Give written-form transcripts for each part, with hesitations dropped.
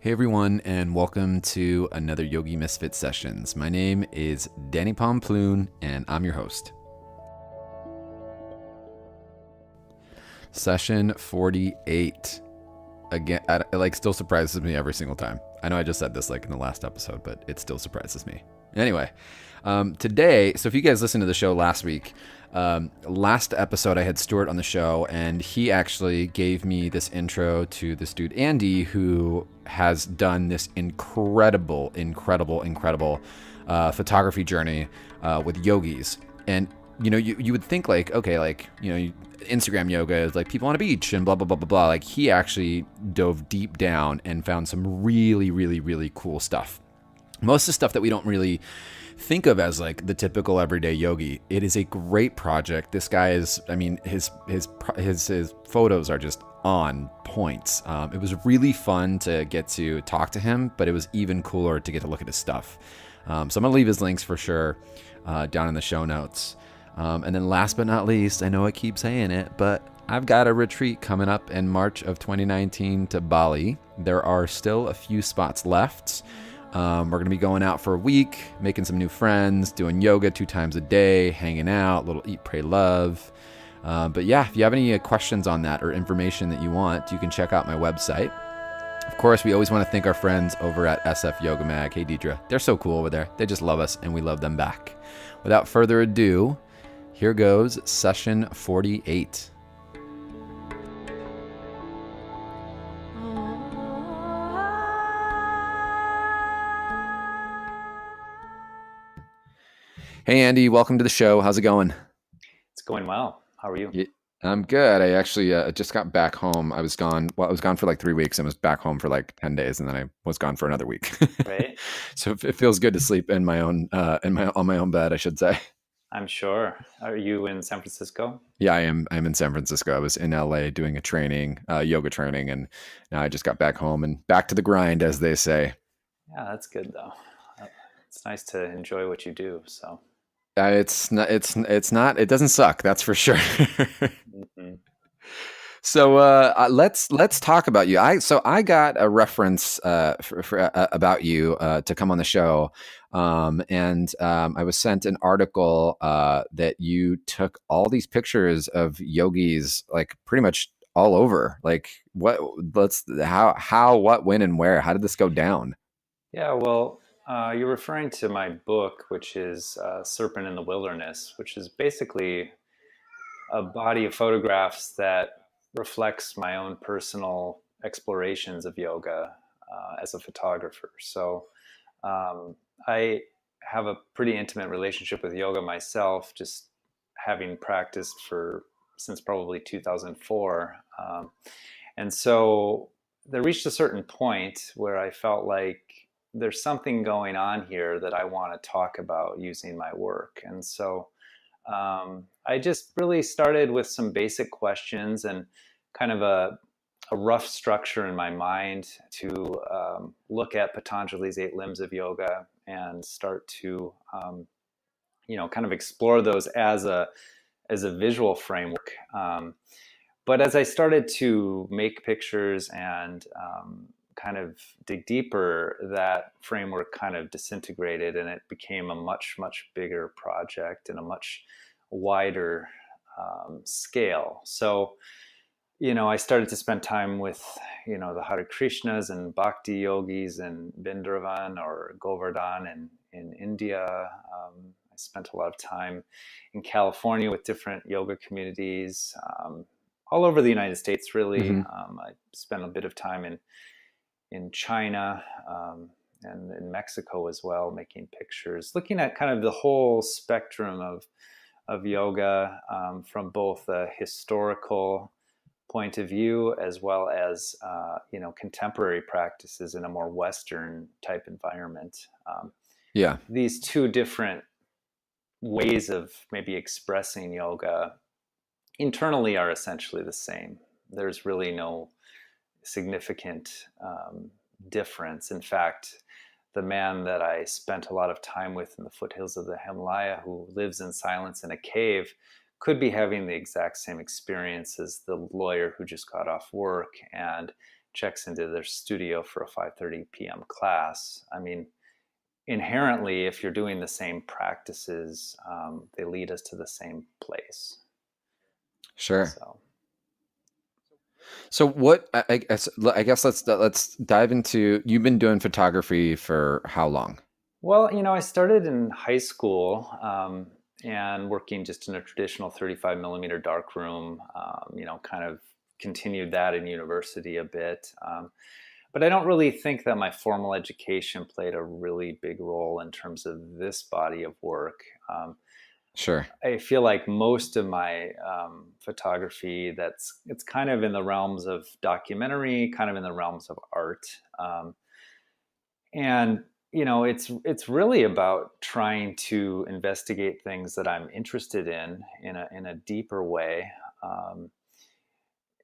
Hey everyone, and welcome to another Yogi Misfit Sessions. My name is Danny Pomploon, and I'm your host. Session 48. Again, it still surprises me every single time. I know I just said this in the last episode, but it still surprises me. Anyway, today, so if you guys listened to the show last week, last episode I had Stewart on the show, and he actually gave me this intro to this dude Andy, who has done this incredible photography journey with yogis. And you would think Instagram yoga is people on a beach and blah blah blah blah blah. He actually dove deep down and found some really cool stuff. Most of the stuff that we don't really think of as the typical everyday yogi. It is a great project. This guy is, his photos are just on points. It was really fun to get to talk to him, but it was even cooler to get to look at his stuff. So I'm gonna leave his links for sure down in the show notes. And then last but not least, I know I keep saying it, but I've got a retreat coming up in March of 2019 to Bali. There are still a few spots left. We're going to be going out for a week, making some new friends, doing yoga 2 times a day, hanging out, a little eat, pray, love. But yeah, if you have any questions on that or information that you want, you can check out my website. Of course, we always want to thank our friends over at SF Yoga Mag. Hey, Deidre, they're so cool over there. They just love us, and we love them back. Without further ado, here goes session 48. Hey, Andy, welcome to the show. How's it going? It's going well. How are you? Yeah, I'm good. I actually just got back home. I was gone for 3 weeks and was back home for 10 days, and then I was gone for another week. Right. So it feels good to sleep in my own on my own bed, I should say. I'm sure. Are you in San Francisco? Yeah, I'm in San Francisco. I was in LA doing a training, yoga training, and now I just got back home and back to the grind, as they say. Yeah, that's good though. It's nice to enjoy what you do. So It's not. It doesn't suck. That's for sure. mm-hmm. So let's talk about you. I got a reference about you to come on the show, and I was sent an article that you took all these pictures of yogis, pretty much all over. What, when, and where? How did this go down? Yeah, well, you're referring to my book, which is Serpent in the Wilderness, which is basically a body of photographs that reflects my own personal explorations of yoga as a photographer. So I have a pretty intimate relationship with yoga myself, just having practiced since probably 2004. And so there reached a certain point where I felt like there's something going on here that I want to talk about using my work. And so I just really started with some basic questions and kind of a rough structure in my mind to look at Patanjali's 8 limbs of yoga and start to, kind of explore those as a visual framework. But as I started to make pictures and kind of dig deeper, that framework kind of disintegrated, and it became a much bigger project and a much wider scale. So, I started to spend time with, the Hare Krishnas and Bhakti yogis in Vrindavan or Govardhan in India. I spent a lot of time in California with different yoga communities, all over the United States, really. Mm-hmm. I spent a bit of time in China and in Mexico as well, making pictures, looking at kind of the whole spectrum of yoga from both a historical point of view as well as contemporary practices in a more Western type environment. Yeah. These two different ways of maybe expressing yoga internally are essentially the same. There's really no significant difference. In fact, the man that I spent a lot of time with in the foothills of the Himalaya, who lives in silence in a cave, could be having the exact same experience as the lawyer who just got off work and checks into their studio for a 5:30 p.m. class. I mean, inherently, if you're doing the same practices, they lead us to the same place. Sure. So, So what I guess let's dive into, you've been doing photography for how long? well, I started in high school and working just in a traditional 35 millimeter darkroom. Kind of continued that in university a bit. But I don't really think that my formal education played a really big role in terms of this body of work. Sure. I feel like most of my photography, it's kind of in the realms of documentary, kind of in the realms of art, and it's really about trying to investigate things that I'm interested in a deeper way,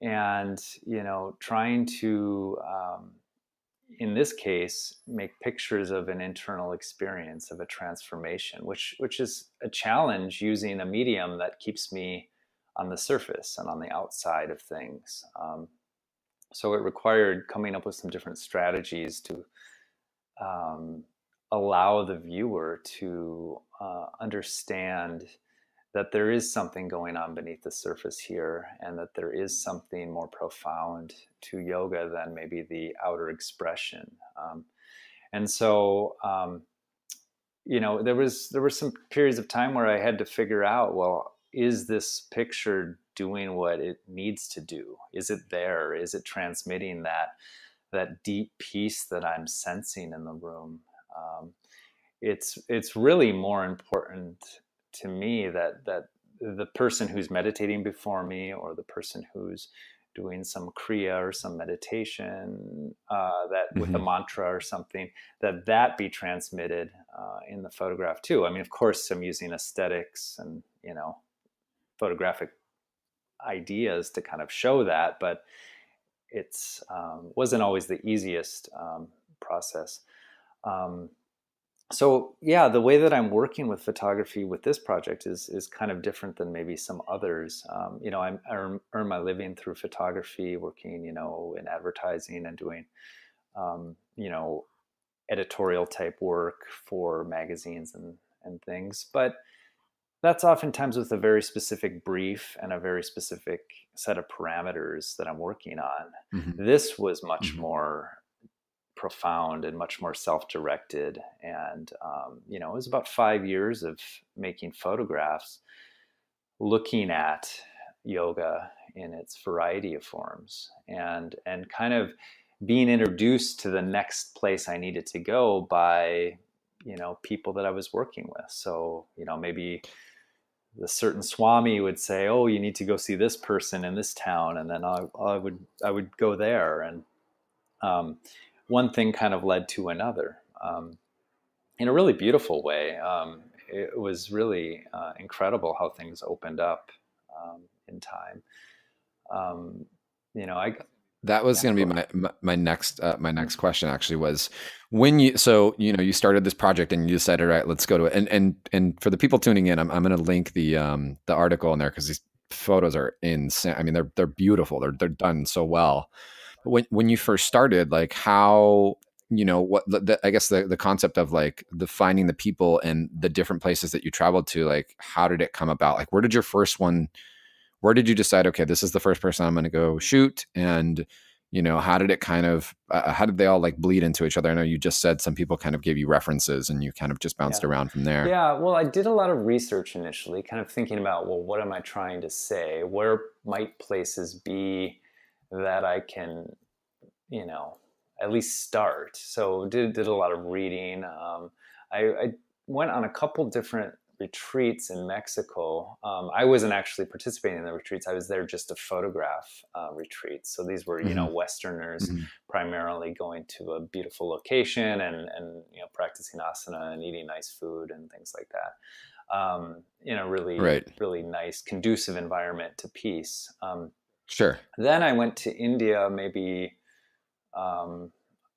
and trying to in this case, make pictures of an internal experience of a transformation, which is a challenge using a medium that keeps me on the surface and on the outside of things. So it required coming up with some different strategies to um, allow the viewer to understand that there is something going on beneath the surface here, and that there is something more profound to yoga than maybe the outer expression. And so, there were some periods of time where I had to figure out, well, is this picture doing what it needs to do? Is it there? Is it transmitting that deep peace that I'm sensing in the room? It's really more important to me that the person who's meditating before me, or the person who's doing some kriya or some meditation, that with a Hmm. mantra or something, that be transmitted in the photograph too. I mean, of course, I'm using aesthetics and photographic ideas to kind of show that, but it's wasn't always the easiest process. Um, so yeah, the way that I'm working with photography with this project is kind of different than maybe some others. I earn my living through photography, working in advertising and doing um, you know editorial type work for magazines and things. But that's oftentimes with a very specific brief and a very specific set of parameters that I'm working on. Hmm. This was much Hmm. more profound and much more self-directed, and it was about 5 years of making photographs looking at yoga in its variety of forms, and kind of being introduced to the next place I needed to go by people that I was working with. So maybe the certain swami would say, oh, you need to go see this person in this town, and then I would go there, and um, one thing kind of led to another, in a really beautiful way. It was really incredible how things opened up in time. Um, I That was Yeah, going to go be ahead. my next question actually was, when you started this project and you decided, all right, let's go to it. And for the people tuning in, I'm going to link the article in there, because these photos are insane. I mean, they're beautiful. They're done so well. But when you first started, like, how, what I guess the concept of like the finding the people and the different places that you traveled to, like, how did it come about? Like, where did you decide, okay, this is the first person I'm going to go shoot? And, how did it kind of, how did they all like bleed into each other? I know you just said some people kind of gave you references and you kind of just bounced Yeah. around from there. Yeah, well, I did a lot of research initially, kind of thinking about, well, what am I trying to say? Where might places be that I can, you know, at least start? So did a lot of reading. I went on a couple different retreats in Mexico. I wasn't actually participating in the retreats. I was there just to photograph retreats. So these were, Hmm. Westerners Hmm. primarily going to a beautiful location, and practicing asana and eating nice food and things like that. In a really, Right. really nice, conducive environment to peace. Sure. Then I went to India maybe um,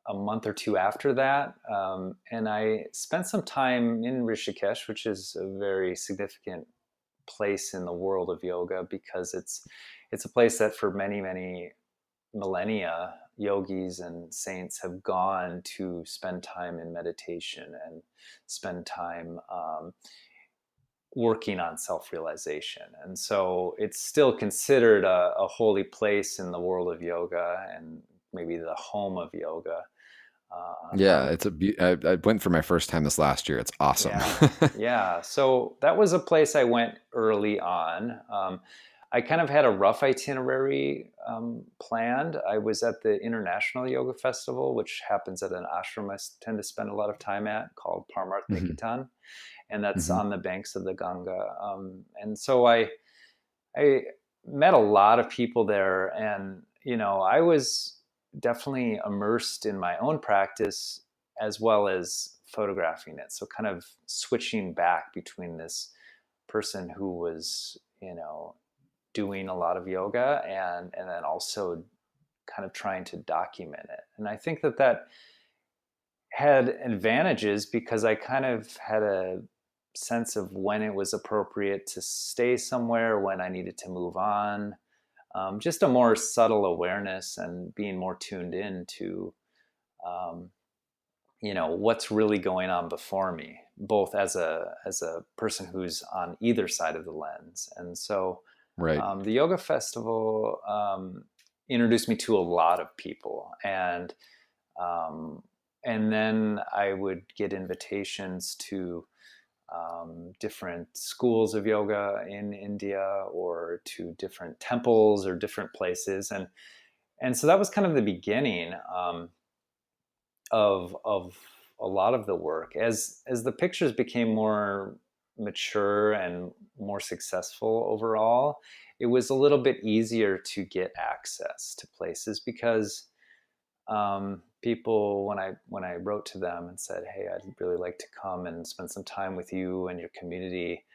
a month or two after that, and I spent some time in Rishikesh, which is a very significant place in the world of yoga, because it's a place that for many, many millennia yogis and saints have gone to spend time in meditation and spend time working on self-realization. And so it's still considered a holy place in the world of yoga, and maybe the home of yoga. Yeah, I went for my first time this last year. It's awesome. Yeah, yeah. So that was a place I went early on. I kind of had a rough itinerary planned. I was at the International Yoga Festival, which happens at an ashram I tend to spend a lot of time at, called Parmarth Hmm. Nikitan, and that's Hmm. on the banks of the Ganga. And so I met a lot of people there, and I was definitely immersed in my own practice as well as photographing it. So kind of switching back between this person who was doing a lot of yoga, and then also kind of trying to document it. And I think that had advantages because I kind of had a sense of when it was appropriate to stay somewhere, when I needed to move on. Just a more subtle awareness and being more tuned in to, um, what's really going on before me, both as a person who's on either side of the lens. And so, Right. the yoga festival introduced me to a lot of people, um, and then I would get invitations to different schools of yoga in India, or to different temples or different places, and so that was kind of the beginning of a lot of the work. As the pictures became more mature and more successful overall, it was a little bit easier to get access to places because people, when I wrote to them and said, "Hey, I'd really like to come and spend some time with you and your community,"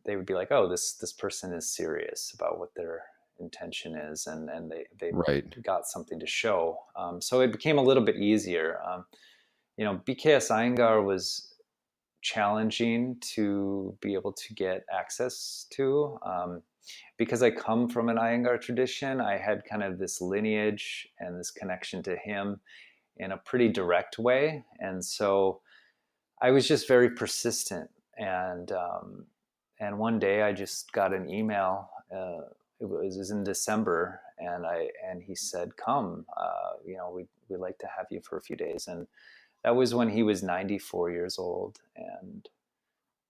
they would be like, "Oh, this person is serious about what their intention is, and they Right. got something to show." So it became a little bit easier. BKS Iyengar was challenging to be able to get access to. Because I come from an Iyengar tradition, I had kind of this lineage and this connection to him in a pretty direct way. And so I was just very persistent. And one day I just got an email. It was in December, and he said, "Come, we'd like to have you for a few days." And that was when he was 94 years old,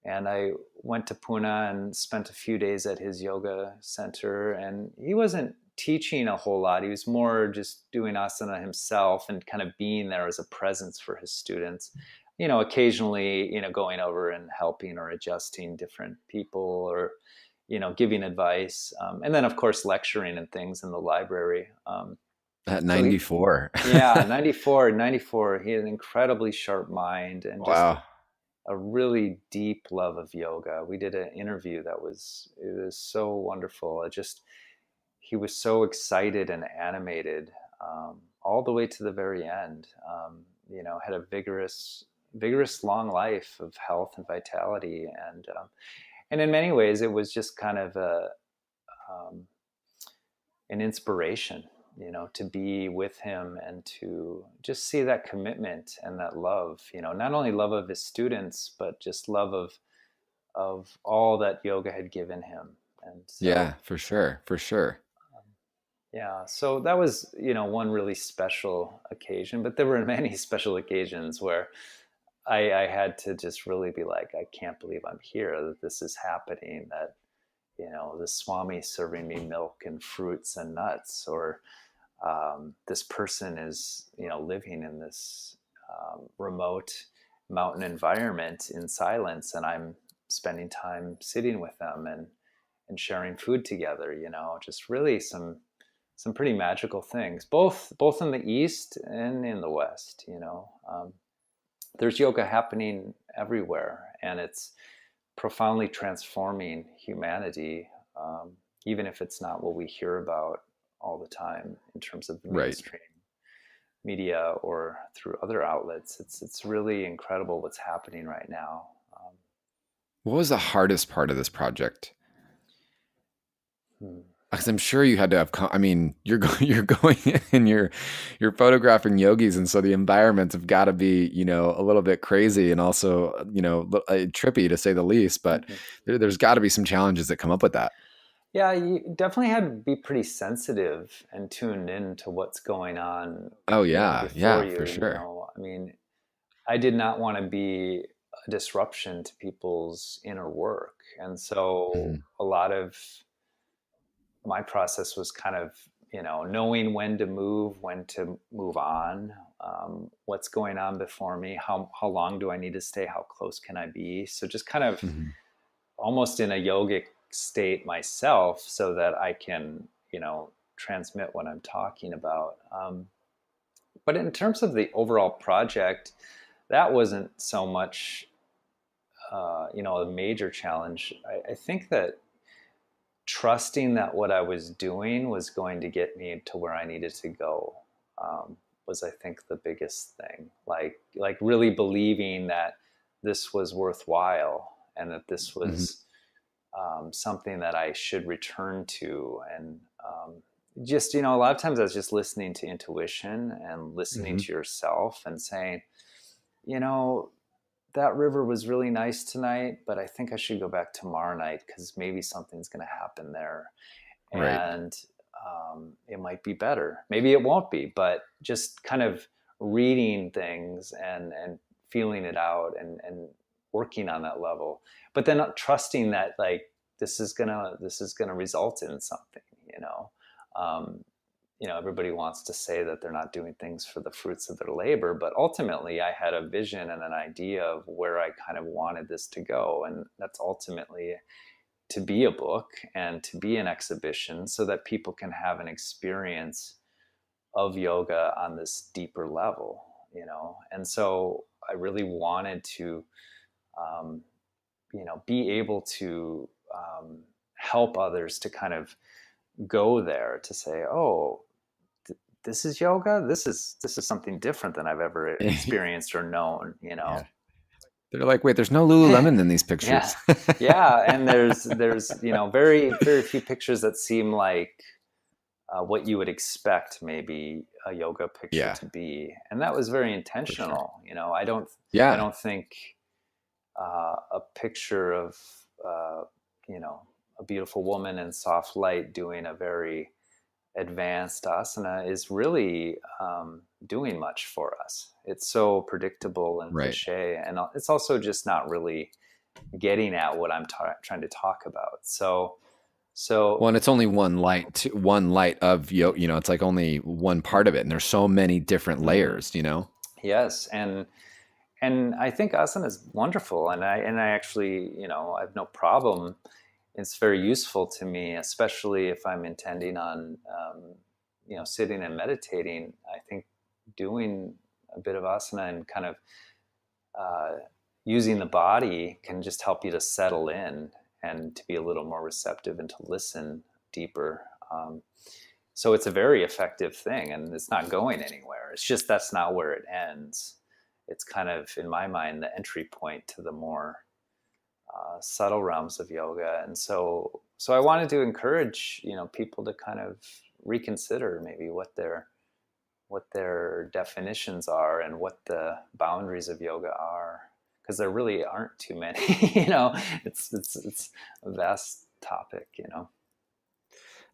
and I went to Pune and spent a few days at his yoga center. And he wasn't teaching a whole lot. He was more just doing asana himself and kind of being there as a presence for his students. Occasionally, going over and helping or adjusting different people, or, giving advice. And then, of course, lecturing and things in the library. At So he, 94. yeah, 94. He had an incredibly sharp mind and just Wow. a really deep love of yoga. We did an interview it was so wonderful. He was so excited and animated, all the way to the very end. Had a vigorous long life of health and vitality, and in many ways it was just kind of um, an inspiration, to be with him and to just see that commitment and that love, not only love of his students, but just love of all that yoga had given him. And so, Yeah, for sure. For sure. yeah, so that was, one really special occasion, but there were many special occasions where I had to just really be like, I can't believe I'm here, that this is happening, that, the Swami serving me milk and fruits and nuts, or this person is, living in this remote mountain environment in silence, and I'm spending time sitting with them and sharing food together. Just really some pretty magical things, both in the East and in the West. There's yoga happening everywhere, and it's profoundly transforming humanity, even if it's not what we hear about all the time in terms of the Right. mainstream media or through other outlets. It's really incredible what's happening right now. What was the hardest part of this project? Hmm. Because I'm sure you had to have. I mean, you're going, you're going in and you're photographing yogis, and so the environments have got to be, a little bit crazy and also, trippy to say the least. But Mhm. there's got to be some challenges that come up with that. Yeah, you definitely had to be pretty sensitive and tuned in to what's going on, Oh before yeah, you, for sure. I mean, I did not want to be a disruption to people's inner work. And so Hmm. a lot of my process was kind of, knowing when to move, when to move on, what's going on before me, how long do I need to stay, how close can I be? So just kind of Hmm. almost in a yogic state myself so that I can, transmit what I'm talking about. But in terms of the overall project, that wasn't so much, a major challenge. I think that trusting that what I was doing was going to get me to where I needed to go, was, I think, the biggest thing. Like really believing that this was worthwhile and that this Hmm. was, something that I should return to. And just, a lot of times I was just listening to intuition and listening Hmm. to yourself and saying, you know, that river was really nice tonight, but I think I should go back tomorrow night because maybe something's going to happen there. Right. And it might be better. Maybe it won't be, but just kind of reading things and feeling it out and working on that level. But then trusting that, like, this is gonna result in something. You know, um, everybody wants to say that they're not doing things for the fruits of their labor, but ultimately I had a vision and an idea of where I kind of wanted this to go. And that's ultimately to be a book and to be an exhibition so that people can have an experience of yoga on this deeper level, And so I really wanted to, um, be able to, help others to kind of go there to say, oh, this is yoga. This is something different than I've ever experienced or known. Yeah. They're like, wait, there's no Lululemon in these Yeah, pictures. yeah, and there's very very few pictures that seem like what you would expect maybe a yoga picture Yeah, to be, and that was very for sure. intentional. I Yeah. don't think a picture of uh, a beautiful woman in soft light doing a very advanced asana is really doing much for us. It's so predictable and Right. cliche, and it's also just not really getting at what I'm trying to talk about. So Well, and it's only one light of it's like only one part of it, and there's so many different mhm. layers. Yes, and I think asana is wonderful, and I actually, I have no problem. It's very useful to me, especially if I'm intending on, sitting and meditating. I think doing a bit of asana and kind of uh, using the body can just help you to settle in and to be a little more receptive and to listen deeper. So it's a very effective thing, and it's not going anywhere. It's just that's not where it ends. It's kind of, in my mind, the entry point to the more subtle realms of yoga. And so I wanted to encourage, people to kind of reconsider maybe what their definitions are and what the boundaries of yoga are, because there really aren't too many. It's a vast topic.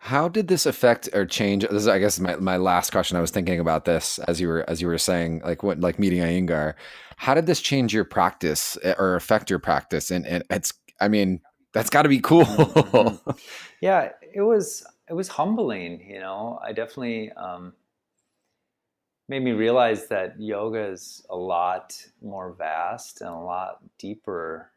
How did this affect or change? This is, I guess, my last question. I was thinking about this as you were saying, like what, like meeting Iyengar. How did this change your practice or affect your practice? And it's, I mean, that's got to be Mm-hmm. cool. Yeah, it was humbling. I definitely, made me realize that yoga is a lot more vast and a lot deeper.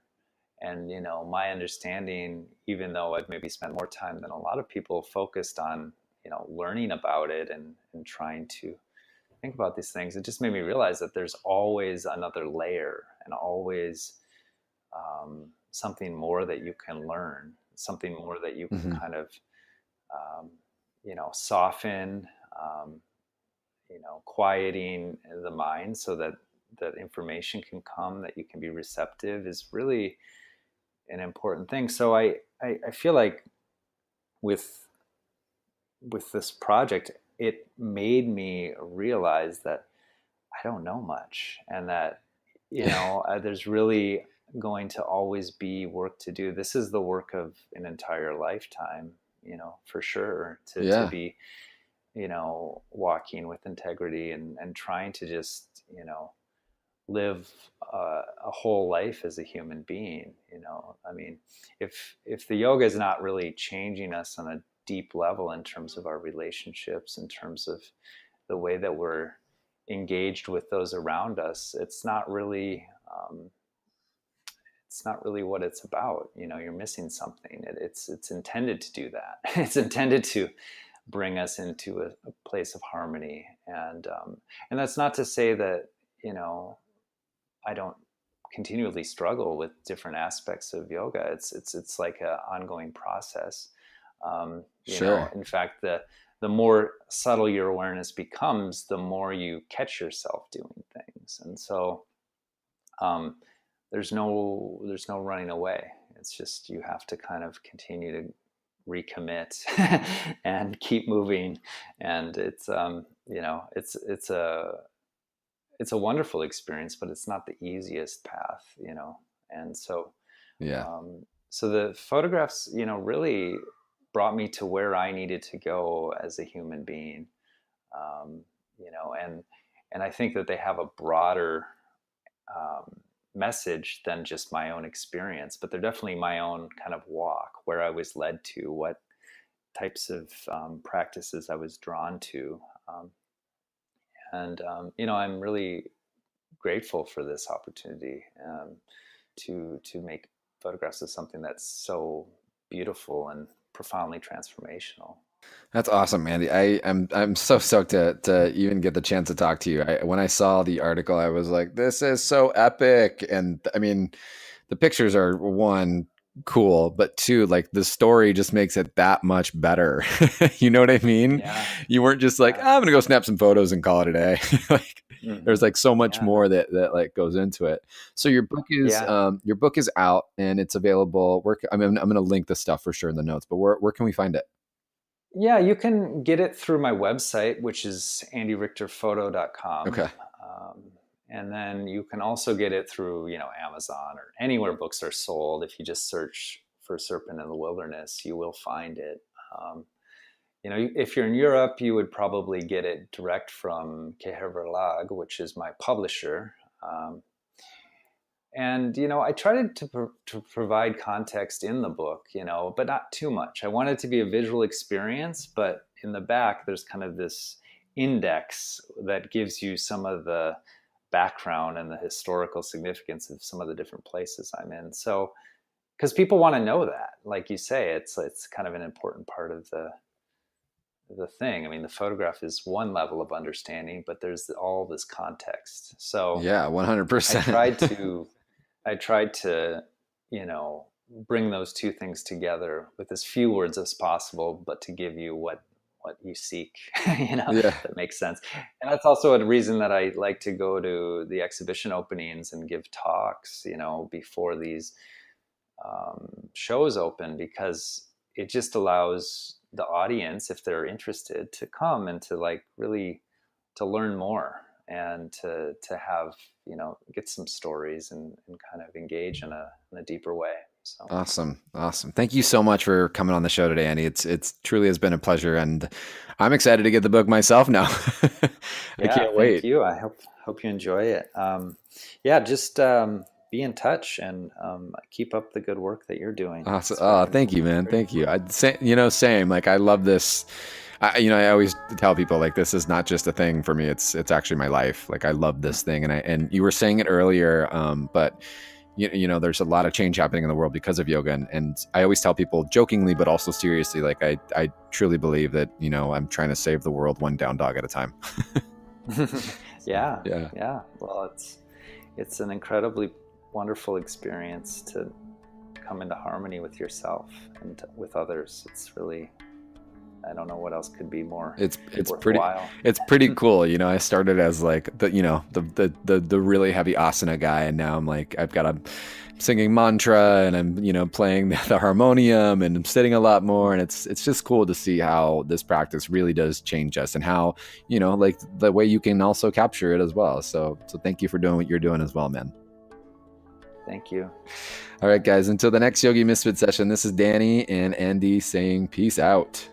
And my understanding, even though I've maybe spent more time than a lot of people focused on learning about it and trying to think about these things, it just made me realize that there's always another layer and always, something more that you can learn, something more that you can Hmm. kind of, um, soften, um, quieting the mind so that information can come, that you can be receptive, is really an important thing. So I feel like with with this project, it made me realize that I don't know much, and that, there's really going to always be work to do. This is the work of an entire lifetime, for sure, to Yeah. be, walking with integrity and trying to just, live a whole life as a human being. I mean, if the yoga is not really changing us on a deep level in terms of our relationships, in terms of the way that we're engaged with those around us, it's not really what it's about. You're missing something. It's intended to do that. It's intended to bring us into a place of harmony, and that's not to say that, I don't continually struggle with different aspects of yoga. It's like an ongoing process. Sure. In fact, the more subtle your awareness becomes, the more you catch yourself doing things. And so there's no running away. It's just, you have to kind of continue to recommit and keep moving. And it's a wonderful experience, but it's not the easiest path. And so Yeah. so the photographs, really brought me to where I needed to go as a human being. And I think that they have a broader message than just my own experience, but they're definitely my own kind of walk, where I was led to, what types of practices I was drawn to. I'm really grateful for this opportunity to make photographs of something that's so beautiful and profoundly transformational. That's awesome, Andy. I'm so stoked to even get the chance to talk to you. When I saw the article, I was like, this is so epic. And I mean, the pictures are, one, cool, but two, like, the story just makes it that much better. You know what I mean? Yeah, You weren't just like, yeah. I'm gonna go snap some photos and call it a day. Like, Hmm. there's like so much Yeah, no. more that like goes into it. So Yeah. your book is out and it's available. I mean, I'm gonna link the stuff for sure in the notes, but where can we find it? Yeah, you can get it through my website, which is andyrichterphoto.com. Okay. And then you can also get it through, Amazon or anywhere books are sold. If you just search for Serpent in the Wilderness, you will find it. Um, if you're in Europe, you would probably get it direct from Keher Verlag, which is my publisher. And I tried to provide context in the book, but not too much. I want it to be a visual experience, but in the back there's kind of this index that gives you some of the background and the historical significance of some of the different places I'm in. So, because people want to know that, like you say, it's kind of an important part of the thing. I mean, the photograph is one level of understanding, but there's all this context. So Yeah, I 100%. tried to I tried to, bring those two things together with as few words as possible, but to give you what you seek, Yeah. that makes sense. And that's also a reason that I like to go to the exhibition openings and give talks, before these shows open, because it just allows the audience, if they're interested, to come and to like really to learn more, and to have, get some stories, and kind of engage in a deeper way. So Awesome. Awesome. Thank you so much for coming on the show today, Andy. It's truly has been a pleasure and I'm excited to get the book myself now. I yeah, can't thank wait. you. I hope you enjoy it. Yeah, just be in touch, and keep up the good work that you're doing. Awesome. It's Oh, very thank you, man. very Thank you. important. Same. Like, I love this. I always tell people, like, this is not just a thing for me. It's actually my life. Like, I love this thing. And you were saying it earlier. But there's a lot of change happening in the world because of yoga. And I always tell people jokingly, but also seriously, like, I truly believe that, I'm trying to save the world one down dog at a time. Yeah, Yeah. yeah. Well, it's an incredibly wonderful experience to come into harmony with yourself and with others. It's really I don't know what else could be more it's worthwhile. it's pretty cool. You know, I started as like the really heavy asana guy, and now I'm like, I've got a singing mantra, and I'm, you know, playing the harmonium, and I'm sitting a lot more, and it's just cool to see how this practice really does change us, and how, you know, like the way you can also capture it as well. So thank you for doing what you're doing as well, man. Thank you. All right, guys, until the next Yogi Misfit session, this is Danny and Andy saying peace out.